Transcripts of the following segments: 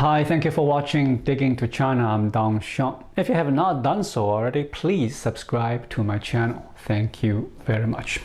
Hi, thank you for watching Digging to China. I'm Dong Xiang. If you have not done so already, please subscribe to my channel. Thank you very much.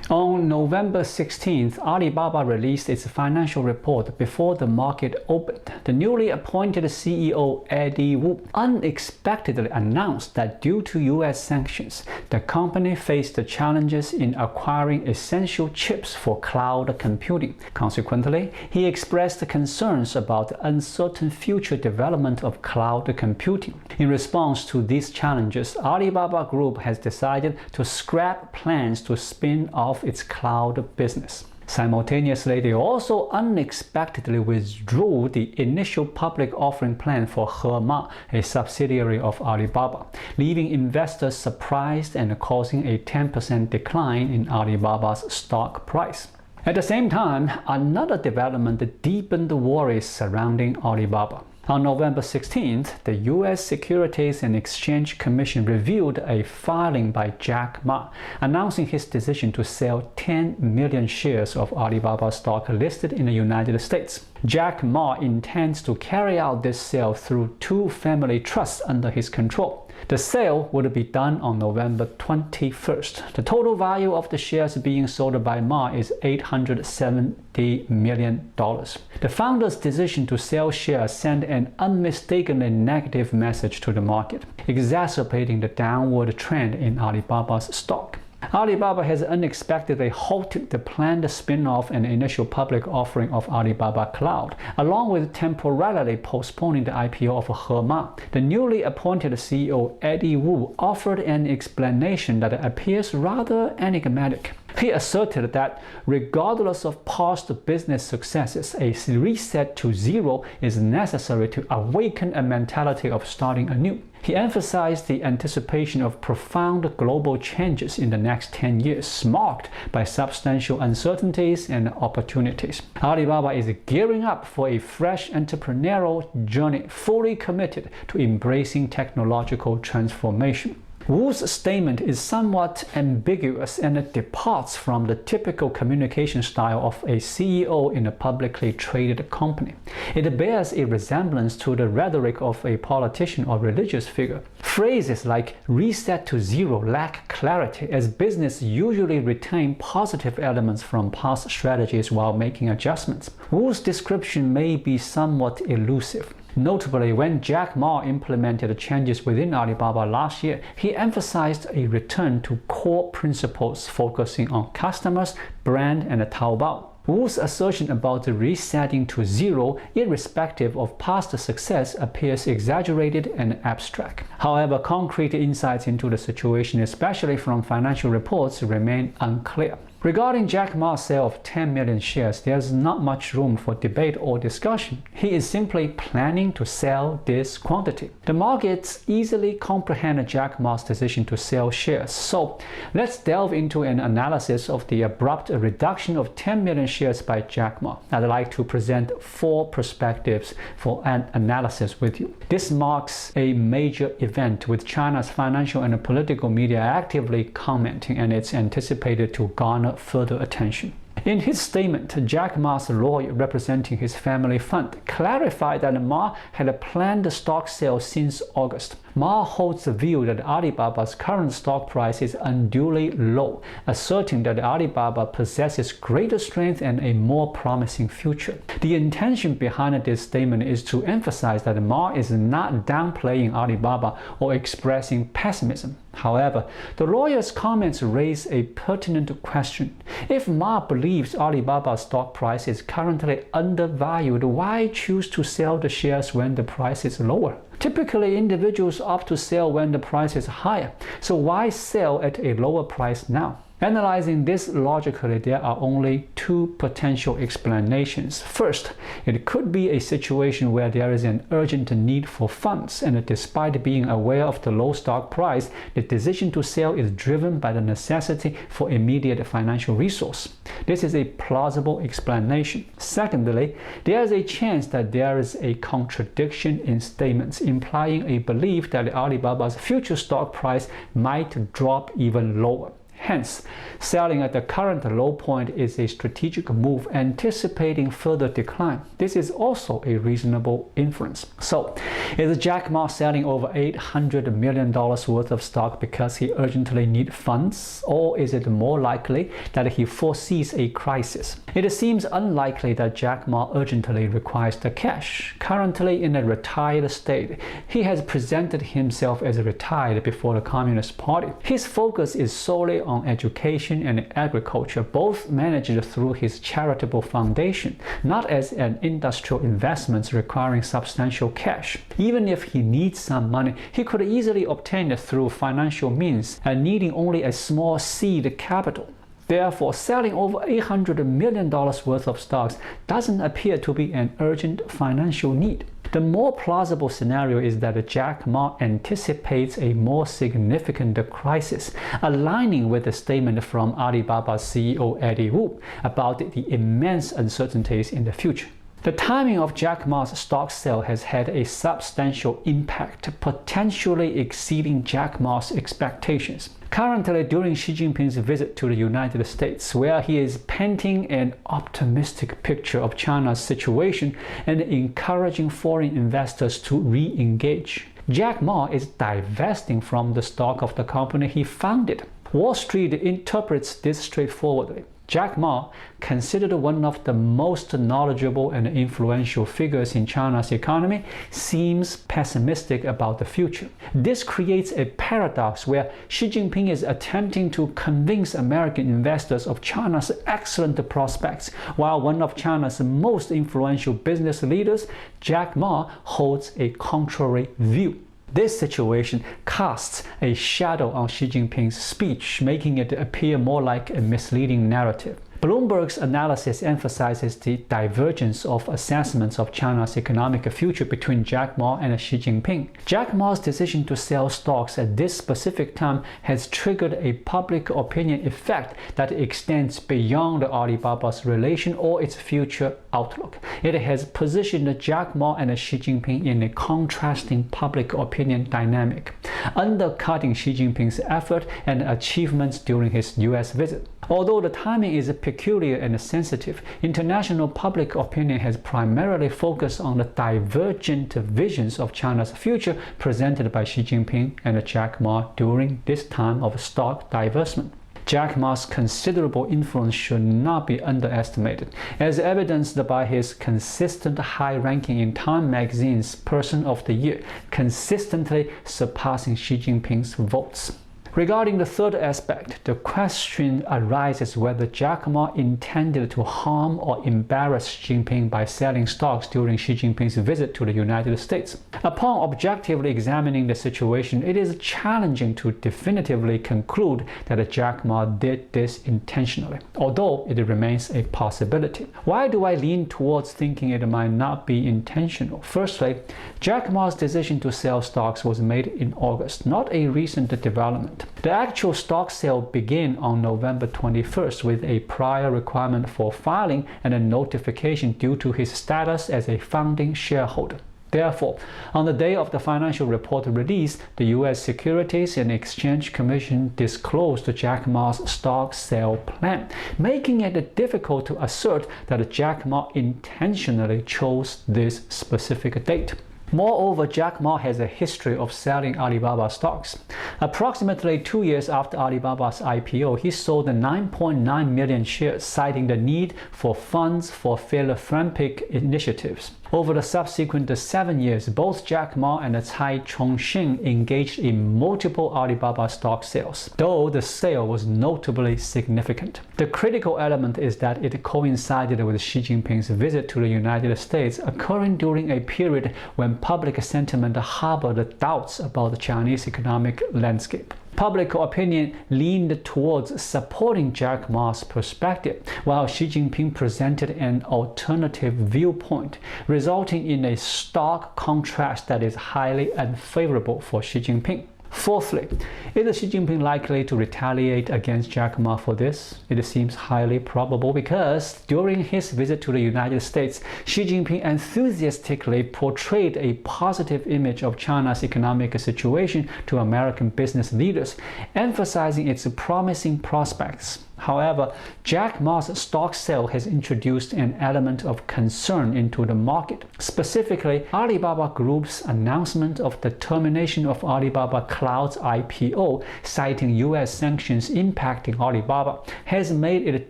On November 16th, Alibaba released its financial report before the market opened. The newly appointed CEO Eddie Wu unexpectedly announced that due to US sanctions, the company faced challenges in acquiring essential chips for cloud computing. Consequently, he expressed concerns about the uncertain future development of cloud computing. In response to these challenges, Alibaba Group has decided to scrap plans to spin off its cloud business. Simultaneously, they also unexpectedly withdrew the initial public offering plan for Hema, a subsidiary of Alibaba, leaving investors surprised and causing a 10% decline in Alibaba's stock price. At the same time, another development deepened the worries surrounding Alibaba. On November 16th, the U.S. Securities and Exchange Commission reviewed a filing by Jack Ma, announcing his decision to sell 10 million shares of Alibaba stock listed in the United States. Jack Ma intends to carry out this sale through two family trusts under his control. The sale would be done on November 21st. The total value of the shares being sold by Ma is $870 million. The founder's decision to sell shares sent an unmistakably negative message to the market, exacerbating the downward trend in Alibaba's stock. Alibaba has unexpectedly halted the planned spin-off and initial public offering of Alibaba Cloud, along with temporarily postponing the IPO of Hema. The newly appointed CEO Eddie Wu offered an explanation that appears rather enigmatic. He asserted that regardless of past business successes, a reset to zero is necessary to awaken a mentality of starting anew. He emphasized the anticipation of profound global changes in the next 10 years, marked by substantial uncertainties and opportunities. Alibaba is gearing up for a fresh entrepreneurial journey, fully committed to embracing technological transformation. Wu's statement is somewhat ambiguous and it departs from the typical communication style of a CEO in a publicly traded company. It bears a resemblance to the rhetoric of a politician or religious figure. Phrases like reset to zero lack clarity, as business usually retain positive elements from past strategies while making adjustments. Wu's description may be somewhat elusive. Notably, when Jack Ma implemented changes within Alibaba last year, he emphasized a return to core principles focusing on customers, brand, and Taobao. Wu's assertion about the resetting to zero, irrespective of past success, appears exaggerated and abstract. However, concrete insights into the situation, especially from financial reports, remain unclear. Regarding Jack Ma's sale of 10 million shares, there's not much room for debate or discussion. He is simply planning to sell this quantity. The markets easily comprehend Jack Ma's decision to sell shares. So let's delve into an analysis of the abrupt reduction of 10 million shares by Jack Ma. I'd like to present four perspectives for an analysis with you. This marks a major event, with China's financial and political media actively commenting, and it's anticipated to garner further attention. In his statement, Jack Ma's lawyer representing his family fund clarified that Ma had planned the stock sale since August. Ma holds the view that Alibaba's current stock price is unduly low, asserting that Alibaba possesses greater strength and a more promising future. The intention behind this statement is to emphasize that Ma is not downplaying Alibaba or expressing pessimism. However, the lawyer's comments raise a pertinent question. If Ma believes Alibaba's stock price is currently undervalued, why choose to sell the shares when the price is lower? Typically, individuals opt to sell when the price is higher, so why sell at a lower price now? Analyzing this logically, there are only two potential explanations. First, it could be a situation where there is an urgent need for funds, and despite being aware of the low stock price, the decision to sell is driven by the necessity for immediate financial resource. This is a plausible explanation. Secondly, there is a chance that there is a contradiction in statements, implying a belief that Alibaba's future stock price might drop even lower. Hence, selling at the current low point is a strategic move anticipating further decline. This is also a reasonable inference. So, is Jack Ma selling over $800 million worth of stock because he urgently needs funds, or is it more likely that he foresees a crisis? It seems unlikely that Jack Ma urgently requires the cash. Currently in a retired state, he has presented himself as retired before the Communist Party. His focus is solely on education and agriculture, both managed through his charitable foundation, not as an industrial investment requiring substantial cash. Even if he needs some money, he could easily obtain it through financial means and needing only a small seed capital. Therefore, selling over $800 million worth of stocks doesn't appear to be an urgent financial need. The more plausible scenario is that Jack Ma anticipates a more significant crisis, aligning with the statement from Alibaba's CEO Eddie Wu about the immense uncertainties in the future. The timing of Jack Ma's stock sale has had a substantial impact, potentially exceeding Jack Ma's expectations. Currently, during Xi Jinping's visit to the United States, where he is painting an optimistic picture of China's situation and encouraging foreign investors to re-engage, Jack Ma is divesting from the stock of the company he founded. Wall Street interprets this straightforwardly. Jack Ma, considered one of the most knowledgeable and influential figures in China's economy, seems pessimistic about the future. This creates a paradox where Xi Jinping is attempting to convince American investors of China's excellent prospects, while one of China's most influential business leaders, Jack Ma, holds a contrary view. This situation casts a shadow on Xi Jinping's speech, making it appear more like a misleading narrative. Bloomberg's analysis emphasizes the divergence of assessments of China's economic future between Jack Ma and Xi Jinping. Jack Ma's decision to sell stocks at this specific time has triggered a public opinion effect that extends beyond Alibaba's relation or its future outlook. It has positioned Jack Ma and Xi Jinping in a contrasting public opinion dynamic, undercutting Xi Jinping's effort and achievements during his US visit. Although the timing is peculiar and sensitive, international public opinion has primarily focused on the divergent visions of China's future presented by Xi Jinping and Jack Ma during this time of stock divestment. Jack Ma's considerable influence should not be underestimated, as evidenced by his consistent high ranking in Time magazine's Person of the Year, consistently surpassing Xi Jinping's votes. Regarding the third aspect, the question arises whether Jack Ma intended to harm or embarrass Xi Jinping by selling stocks during Xi Jinping's visit to the United States. Upon objectively examining the situation, it is challenging to definitively conclude that Jack Ma did this intentionally, although it remains a possibility. Why do I lean towards thinking it might not be intentional? Firstly, Jack Ma's decision to sell stocks was made in August, not a recent development. The actual stock sale began on November 21st with a prior requirement for filing and a notification due to his status as a founding shareholder. Therefore, on the day of the financial report release, the U.S. Securities and Exchange Commission disclosed Jack Ma's stock sale plan, making it difficult to assert that Jack Ma intentionally chose this specific date. Moreover, Jack Ma has a history of selling Alibaba stocks. Approximately 2 years after Alibaba's IPO, he sold 9.9 million shares, citing the need for funds for philanthropic initiatives. Over the subsequent 7 years, both Jack Ma and Cai Chongqing engaged in multiple Alibaba stock sales, though the sale was notably significant. The critical element is that it coincided with Xi Jinping's visit to the United States, occurring during a period when public sentiment harbored doubts about the Chinese economic landscape. Public opinion leaned towards supporting Jack Ma's perspective, while Xi Jinping presented an alternative viewpoint, resulting in a stark contrast that is highly unfavorable for Xi Jinping. Fourthly, is Xi Jinping likely to retaliate against Jack Ma for this? It seems highly probable because during his visit to the United States, Xi Jinping enthusiastically portrayed a positive image of China's economic situation to American business leaders, emphasizing its promising prospects. However, Jack Ma's stock sale has introduced an element of concern into the market. Specifically, Alibaba Group's announcement of the termination of Alibaba Cloud's IPO, citing US sanctions impacting Alibaba, has made it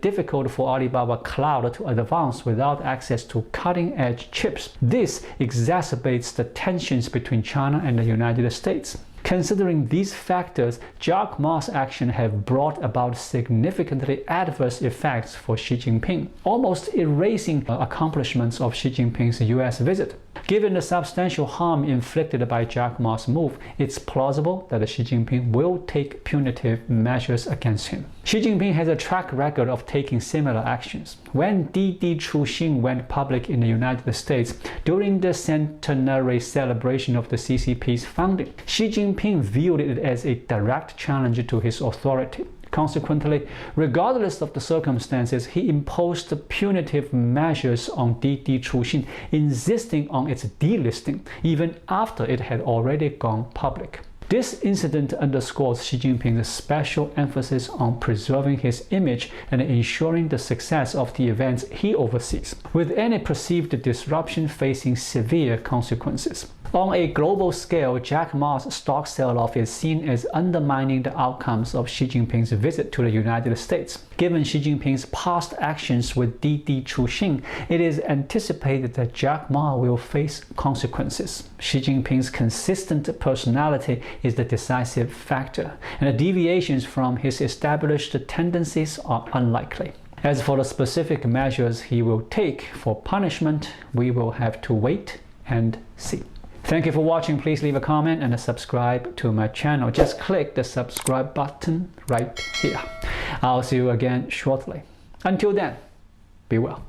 difficult for Alibaba Cloud to advance without access to cutting-edge chips. This exacerbates the tensions between China and the United States. Considering these factors, Jack Ma's actions have brought about significantly adverse effects for Xi Jinping, almost erasing the accomplishments of Xi Jinping's US visit. Given the substantial harm inflicted by Jack Ma's move, it's plausible that Xi Jinping will take punitive measures against him. Xi Jinping has a track record of taking similar actions. When Didi Chuxing went public in the United States during the centenary celebration of the CCP's founding, Xi Jinping viewed it as a direct challenge to his authority. Consequently, regardless of the circumstances, he imposed punitive measures on Didi Chuxing, insisting on its delisting even after it had already gone public. This incident underscores Xi Jinping's special emphasis on preserving his image and ensuring the success of the events he oversees, with any perceived disruption facing severe consequences. On a global scale, Jack Ma's stock sell-off is seen as undermining the outcomes of Xi Jinping's visit to the United States. Given Xi Jinping's past actions with Didi Chuxing, it is anticipated that Jack Ma will face consequences. Xi Jinping's consistent personality is the decisive factor, and the deviations from his established tendencies are unlikely. As for the specific measures he will take for punishment, we will have to wait and see. Thank you for watching. Please leave a comment and subscribe to my channel. Just click the subscribe button right here. I'll see you again shortly. Until then, be well.